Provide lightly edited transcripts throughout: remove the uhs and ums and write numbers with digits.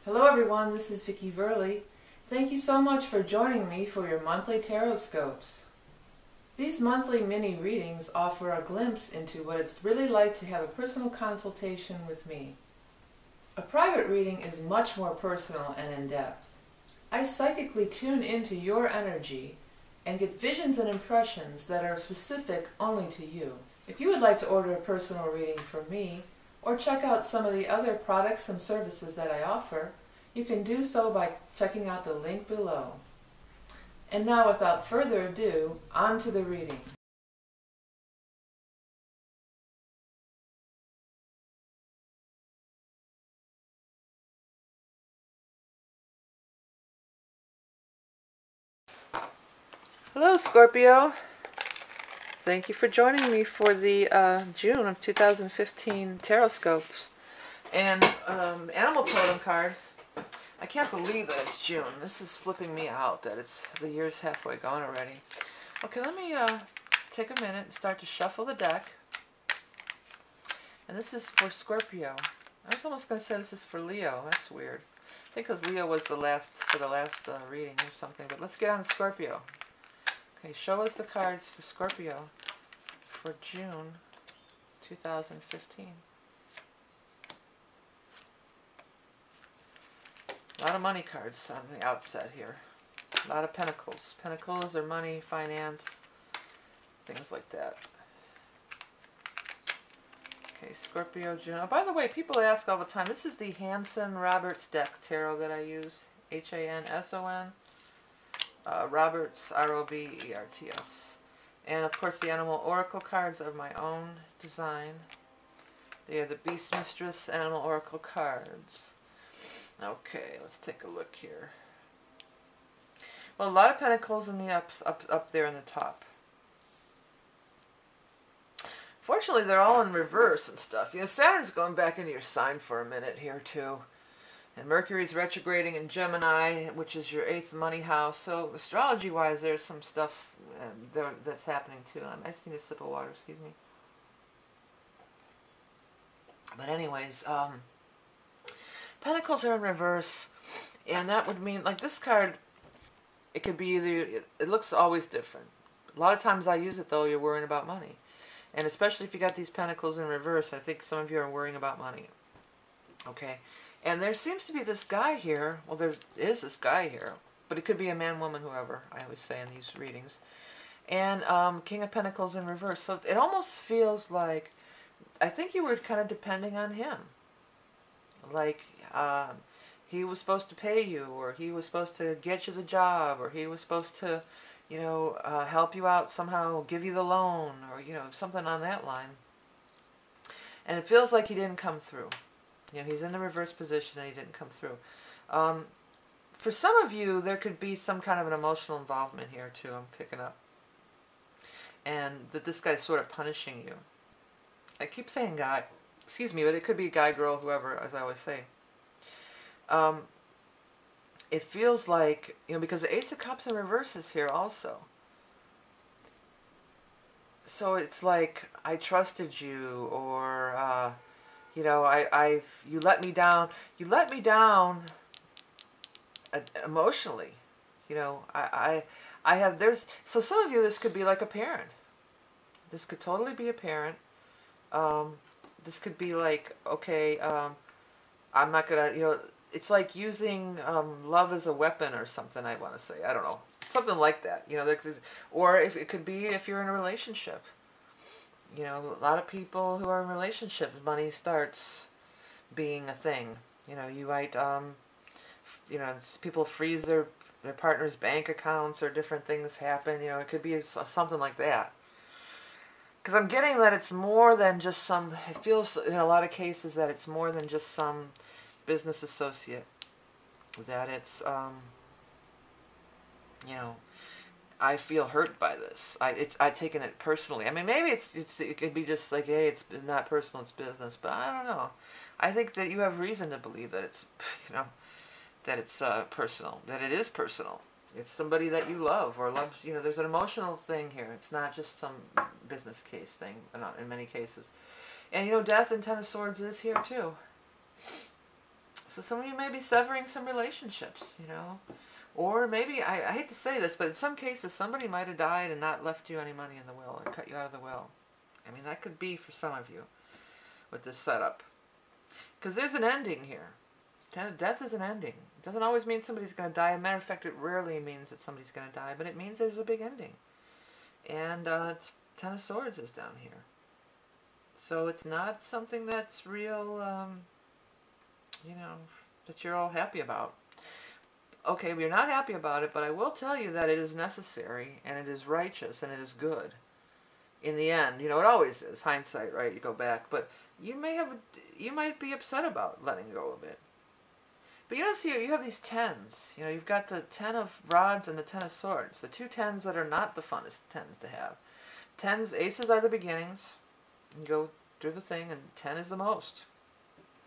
Hello everyone, this is Vicki Verley. Thank you so much for joining me for your monthly tarot scopes. These monthly mini readings offer a glimpse into what it's really like to have a personal consultation with me. A private reading is much more personal and in-depth. I psychically tune into your energy and get visions and impressions that are specific only to you. If you would like to order a personal reading from me, or check out some of the other products and services that I offer, you can do so by checking out the link below. And now, without further ado, on to the reading. Hello Scorpio, thank you for joining me for the June of 2015 tarot scopes and animal totem cards. I can't believe that it's June. This is flipping me out that the year's halfway gone already. Okay, let me take a minute and start to shuffle the deck. And this is for Scorpio. I was almost going to say this is for Leo. That's weird. I think because Leo was the last reading or something. But let's get on to Scorpio. Okay, show us the cards for Scorpio for June 2015. A lot of money cards on the outset here. A lot of pentacles. Pentacles are money, finance, things like that. Okay, Scorpio June. Oh, by the way, people ask all the time, this is the Hanson-Roberts deck tarot that I use. Hanson. Roberts, Roberts. And of course the Animal Oracle cards are my own design. They are the Beast Mistress Animal Oracle cards. Okay, let's take a look here. Well, a lot of pentacles in the up there in the top. Fortunately, they're all in reverse and stuff. You know, Saturn's going back into your sign for a minute here too. And Mercury's retrograding in Gemini, which is your 8th money house. So astrology-wise, there's some stuff that's happening too. I just need a sip of water, excuse me. But anyways, Pentacles are in reverse, and that would mean, like this card, it could be either, it looks always different. A lot of times I use it though, you're worrying about money. And especially if you got these Pentacles in reverse, I think some of you are worrying about money. Okay. And there seems to be this guy here. Well, there is this guy here. But it could be a man, woman, whoever, I always say in these readings. And King of Pentacles in reverse. So it almost feels like, I think you were kind of depending on him. Like, he was supposed to pay you, or he was supposed to get you the job, or he was supposed to, you know, help you out somehow, give you the loan, or, you know, something on that line. And it feels like he didn't come through. You know, he's in the reverse position and he didn't come through. For some of you, there could be some kind of an emotional involvement here too, I'm picking up. And that this guy's sort of punishing you. I keep saying guy, excuse me, but it could be guy, girl, whoever, as I always say. It feels like, you know, because the Ace of Cups in reverse is here also. So it's like, I trusted you, or, you know, you let me down. You let me down emotionally. You know, I have, so some of you, this could be like a parent. This could totally be a parent. This could be like, okay, I'm not gonna, you know, it's like using love as a weapon or something, I want to say. I don't know. Something like that, you know, or if it could be if you're in a relationship. You know, a lot of people who are in relationships, money starts being a thing. You know, you might, you know, people freeze their partner's bank accounts, or different things happen. You know, it could be something like that. Because I'm getting that it's more than just some, it feels in a lot of cases that it's more than just some business associate. That it's, you know, I feel hurt by this. I've taken it personally. I mean, maybe it could be just like, hey, it's not personal, it's business. But I don't know. I think that you have reason to believe that it's, you know, that it's personal. That it is personal. It's somebody that you love or loves. You know, there's an emotional thing here. It's not just some business case thing. In many cases, and you know, Death and Ten of Swords is here too. So some of you may be severing some relationships, you know. Or maybe, I hate to say this, but in some cases somebody might have died and not left you any money in the will and cut you out of the will. I mean, that could be for some of you with this setup. Because there's an ending here. Death is an ending. It doesn't always mean somebody's going to die. As a matter of fact, it rarely means that somebody's going to die, but it means there's a big ending. And it's Ten of Swords is down here. So it's not something that's real, you know, that you're all happy about. Okay, we're not happy about it, but I will tell you that it is necessary, and it is righteous, and it is good. In the end, you know, it always is. Hindsight, right? You go back, but you might be upset about letting go of it. But you know, see, you have these tens. You know, you've got the 10 of rods and the 10 of swords. The two tens that are not the funnest tens to have. Tens, aces are the beginnings. You go through the thing, and 10 is the most.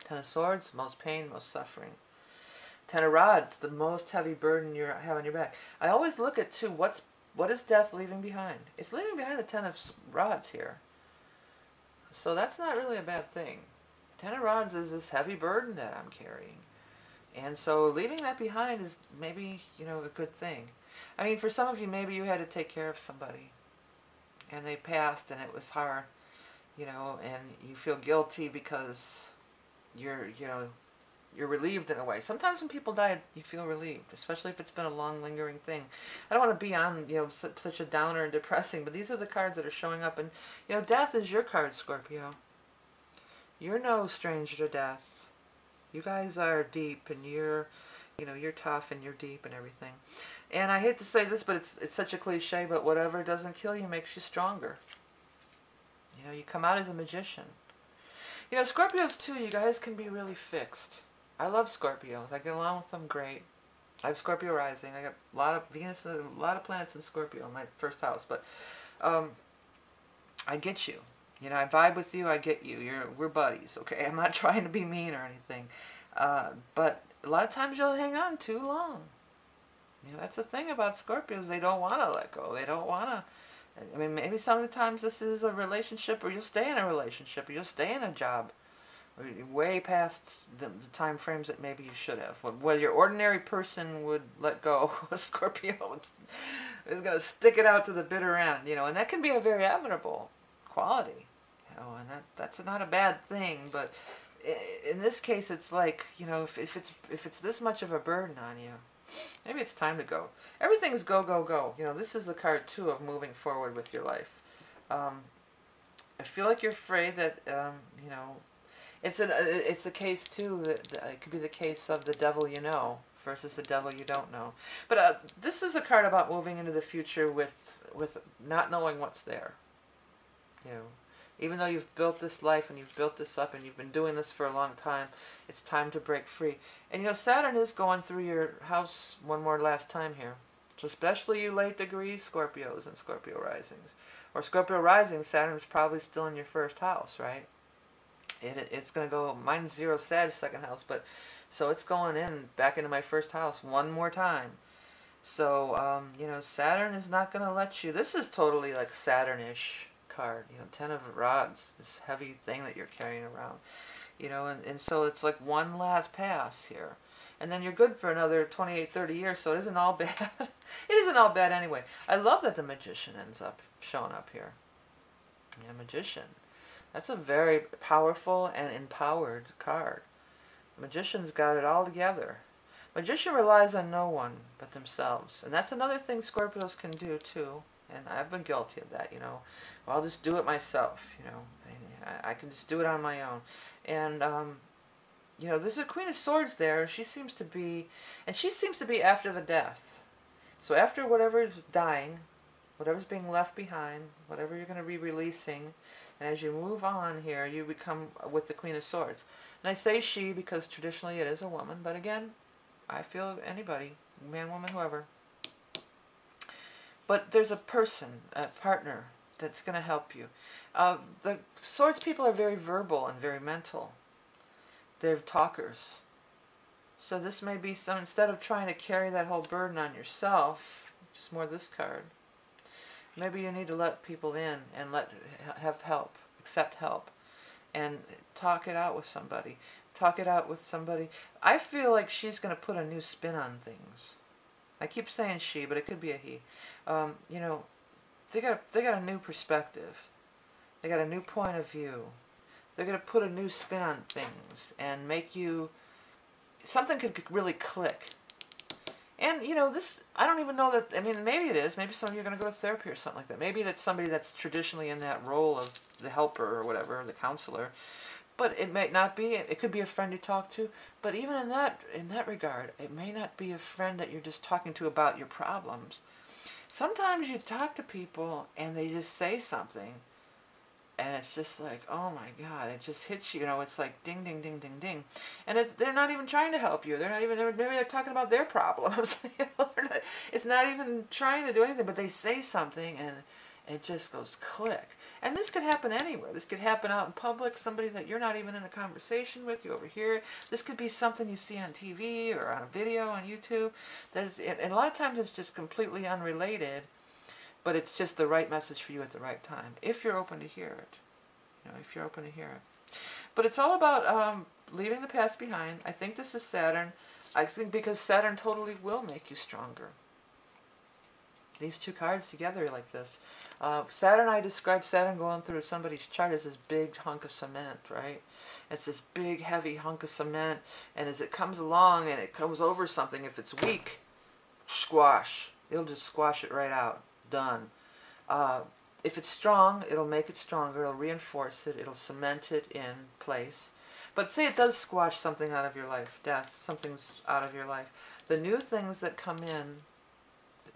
10 of swords, most pain, most suffering. 10 of rods, the most heavy burden you have on your back. I always look at, too, what is death leaving behind? It's leaving behind the 10 of rods here. So that's not really a bad thing. 10 of rods is this heavy burden that I'm carrying. And so leaving that behind is maybe, you know, a good thing. I mean, for some of you, maybe you had to take care of somebody. And they passed and it was hard, you know, and you feel guilty because you're relieved in a way. Sometimes when people die, you feel relieved, especially if it's been a long, lingering thing. I don't want to be on, you know, such a downer and depressing, but these are the cards that are showing up. And, you know, death is your card, Scorpio. You're no stranger to death. You guys are deep, and you're tough, and you're deep, and everything. And I hate to say this, but it's such a cliche, but whatever doesn't kill you makes you stronger. You know, you come out as a magician. You know, Scorpios, too, you guys can be really fixed. I love Scorpios. I get along with them great. I have Scorpio rising. I got a lot of Venus, a lot of planets in Scorpio in my first house. But I get you. You know, I vibe with you. I get you. We're buddies, okay? I'm not trying to be mean or anything. But a lot of times you'll hang on too long. You know, that's the thing about Scorpios. They don't want to let go. They don't want to. I mean, maybe sometimes this is a relationship, or you'll stay in a relationship, or you'll stay in a job, or way past the time frames that maybe you should have. Where your ordinary person would let go, Scorpio is going to stick it out to the bitter end, you know, and that can be a very admirable quality, you know, and that's not a bad thing. But in this case, it's like, you know, if it's this much of a burden on you, maybe it's time to go. Everything's go, go, go. You know, this is the card, too, of moving forward with your life. I feel like you're afraid that, you know, it's a case, too, that it could be the case of the devil you know versus the devil you don't know. But this is a card about moving into the future with not knowing what's there. You know, even though you've built this life and you've built this up and you've been doing this for a long time, it's time to break free. And you know, Saturn is going through your house one more last time here. So especially you late degree Scorpios and Scorpio risings. Or Scorpio rising, Saturn's probably still in your first house, right? It's going to go, mine's 0 Sag, second house, but so it's going back into my first house one more time. So, you know, Saturn is not going to let you, this is totally like Saturn-ish card, you know, 10 of rods, this heavy thing that you're carrying around, you know, and so it's like one last pass here, and then you're good for another 28, 30 years, so it isn't all bad. It isn't all bad anyway. I love that the Magician ends up showing up here. Yeah, Magician. That's a very powerful and empowered card. The Magician's got it all together. Magician relies on no one but themselves, and that's another thing Scorpios can do too. And I've been guilty of that, you know. Well, I'll just do it myself, you know. I can just do it on my own. And, you know, there's a Queen of Swords there. She seems to be after the death. So after whatever is dying, whatever's being left behind, whatever you're going to be releasing, and as you move on here, you become with the Queen of Swords. And I say she because traditionally it is a woman, but again, I feel anybody, man, woman, whoever. But there's a person, a partner, that's going to help you. The Swords people are very verbal and very mental. They're talkers. So this may be some, instead of trying to carry that whole burden on yourself, just more this card, maybe you need to let people in and have help, accept help, and talk it out with somebody. talk it out with somebody. I feel like she's going to put a new spin on things. I keep saying she, but it could be a he. You know, they got a new perspective. They got a new point of view. They're going to put a new spin on things and make you, something could really click. And, you know, this, I don't even know that, I mean, maybe it is. Maybe some of you are going to go to therapy or something like that. Maybe that's somebody that's traditionally in that role of the helper or whatever, the counselor. But it might not be. It could be a friend you talk to. But even in that regard, it may not be a friend that you're just talking to about your problems. Sometimes you talk to people and they just say something, and it's just like, oh my God, it just hits you. You know, it's like ding, ding, ding, ding, ding, and they're not even trying to help you. They're not even. Maybe they're talking about their problems. You know, it's not even trying to do anything, but they say something and it just goes click. And this could happen anywhere. This could happen out in public, somebody that you're not even in a conversation with, you overhear. This could be something you see on TV or on a video on YouTube. And a lot of times it's just completely unrelated, but it's just the right message for you at the right time, if you're open to hear it. You know, if you're open to hear it. But it's all about leaving the past behind. I think this is Saturn. I think because Saturn totally will make you stronger. These two cards together like this. Saturn, I describe Saturn going through somebody's chart as this big hunk of cement, right? It's this big, heavy hunk of cement, and as it comes along and it comes over something, if it's weak, squash. It'll just squash it right out. Done. If it's strong, it'll make it stronger. It'll reinforce it. It'll cement it in place. But say it does squash something out of your life, death, something's out of your life. The new things that come in,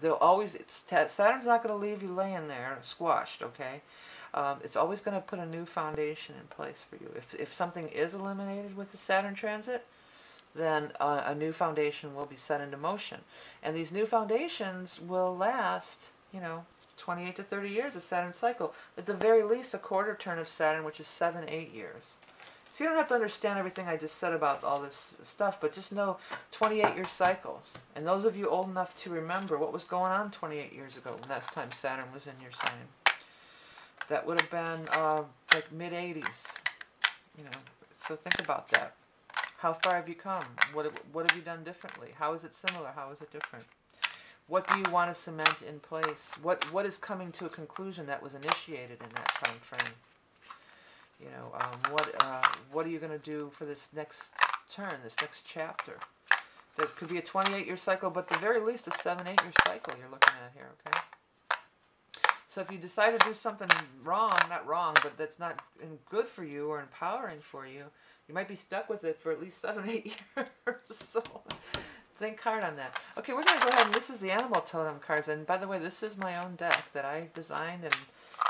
they'll always, Saturn's not going to leave you laying there squashed, okay? It's always going to put a new foundation in place for you. If something is eliminated with the Saturn transit, then a new foundation will be set into motion. And these new foundations will last, you know, 28 to 30 years of Saturn cycle. At the very least, a quarter turn of Saturn, which is 7-8 years. So you don't have to understand everything I just said about all this stuff, but just know 28-year cycles. And those of you old enough to remember what was going on 28 years ago, last time Saturn was in your sign, that would have been like mid-80s. You know, so think about that. How far have you come? What have you done differently? How is it similar? How is it different? What do you want to cement in place? What is coming to a conclusion that was initiated in that time frame? You know, what are you going to do for this next turn, this next chapter? There could be a 28-year cycle, but at the very least a 7-8-year cycle you're looking at here, okay? So if you decide to do something wrong, not wrong, but that's not good for you or empowering for you, you might be stuck with it for at least 7-8 years. So think hard on that. Okay, we're going to go ahead, and this is the animal totem cards. And by the way, this is my own deck that I designed and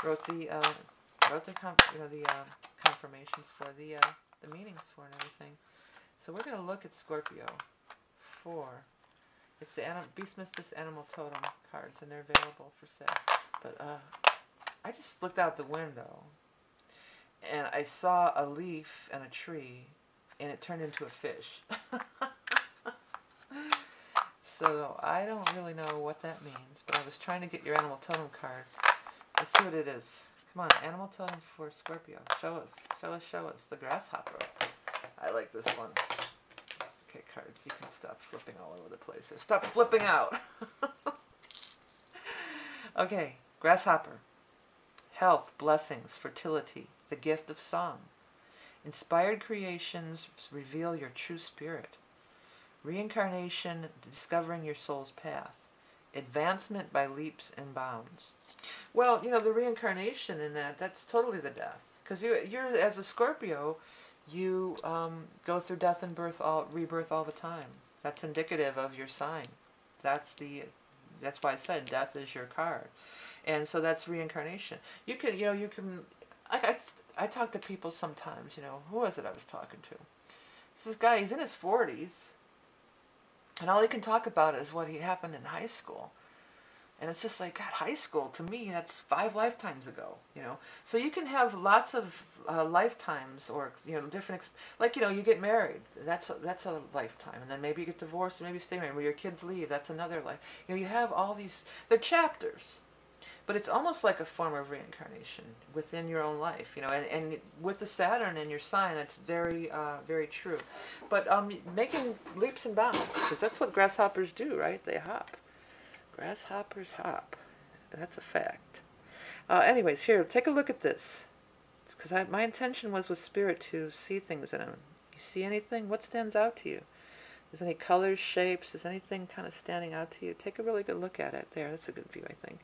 wrote the confirmations for, the meanings for, and everything. So we're going to look at Scorpio for, it's the Beast Mistress Animal Totem cards, and they're available for sale. But I just looked out the window, and I saw a leaf and a tree, and it turned into a fish. So I don't really know what that means, but I was trying to get your animal totem card. Let's see what it is. Come on, animal totem for Scorpio. Show us, show us, show us. The grasshopper. I like this one. Okay, cards, you can stop flipping all over the place. Stop flipping out. Okay, grasshopper. Health, blessings, fertility, the gift of song. Inspired creations reveal your true spirit. Reincarnation, discovering your soul's path. Advancement by leaps and bounds. Well, you know, the reincarnation in that's totally the death. Because you're, as a Scorpio, you go through death and rebirth all the time. That's indicative of your sign. That's why I said death is your card. And so that's reincarnation. You can, I talk to people sometimes, you know, who was it I was talking to? This guy, he's in his 40s. And all he can talk about is what happened in high school. And it's just like, God, high school, to me, that's 5 lifetimes ago, you know. So you can have lots of lifetimes, or, you know, different, like, you know, you get married, that's a lifetime. And then maybe you get divorced, or maybe you stay married, where your kids leave, that's another life. You know, you have all these, they're chapters. But it's almost like a form of reincarnation within your own life, you know, and with the Saturn in your sign, that's very, very true. But making leaps and bounds, because that's what grasshoppers do, right? They hop. Grasshoppers hop. That's a fact. Anyways, here, take a look at this. Because my intention was with Spirit to see things in them. You see anything? What stands out to you? Is any colors, shapes? Is anything kind of standing out to you? Take a really good look at it. There, that's a good view, I think.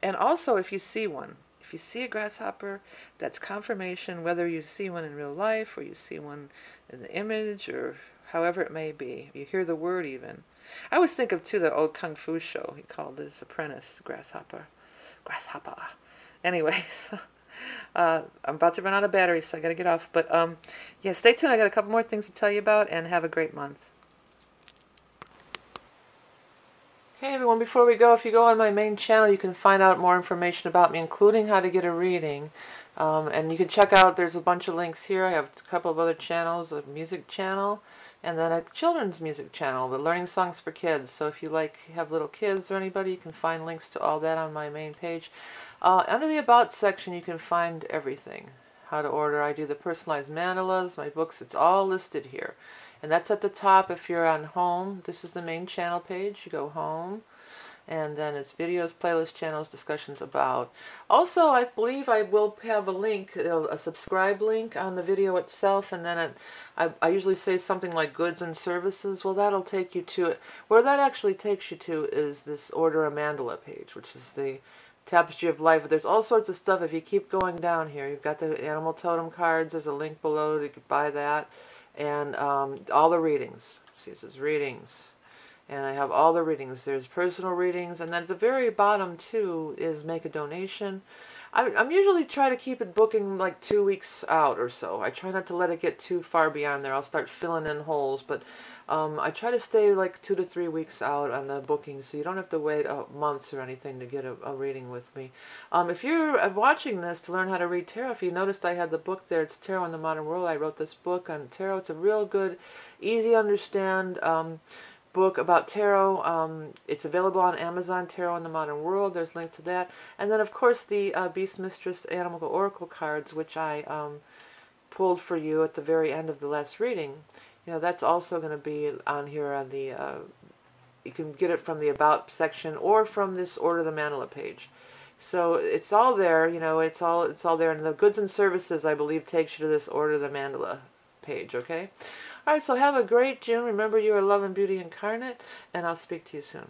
And also, if you see one, if you see a grasshopper, that's confirmation, whether you see one in real life or you see one in the image or however it may be. You hear the word even. I always think of, too, the old Kung Fu show. He called his apprentice Grasshopper. Grasshopper. Anyways, I'm about to run out of battery, so I got to get off. But, yeah, stay tuned. I got a couple more things to tell you about, and have a great month. Hey everyone, before we go, if you go on my main channel, you can find out more information about me, including how to get a reading. And you can check out, there's a bunch of links here. I have a couple of other channels, a music channel, and then a children's music channel, the Learning Songs for Kids. So if you have little kids or anybody, you can find links to all that on my main page. Under the About section, you can find everything. How to order. I do the personalized mandalas, my books, it's all listed here. And that's at the top if you're on home. This is the main channel page. You go home. And then it's videos, playlists, channels, discussions about. Also, I believe I will have a link, a subscribe link on the video itself. And then I usually say something like goods and services. Well, that'll take you to it. Where that actually takes you to is this Order a Mandala page, which is the Tapestry of Life. But there's all sorts of stuff. If you keep going down here, you've got the animal totem cards. There's a link below to buy that. And all the readings. See, it says readings. And I have all the readings. There's personal readings. And then at the very bottom, too, is make a donation. I'm usually try to keep it booking like 2 weeks out or so. I try not to let it get too far beyond there. I'll start filling in holes. But I try to stay like 2 to 3 weeks out on the booking, so you don't have to wait months or anything to get a reading with me. If you're watching this to learn how to read tarot, if you noticed I had the book there, it's Tarot in the Modern World. I wrote this book on tarot. It's a real good, easy to understand book about tarot. It's available on Amazon, Tarot in the Modern World. There's links to that. And then, of course, the Beast Mistress Animal Oracle cards, which I pulled for you at the very end of the last reading. You know, that's also going to be on here on the, you can get it from the About section or from this Order the Mandala page. So it's all there, you know, it's all there. And the goods and services, I believe, takes you to this Order the Mandala page, okay? All right, so have a great June. Remember, you are love and beauty incarnate, and I'll speak to you soon.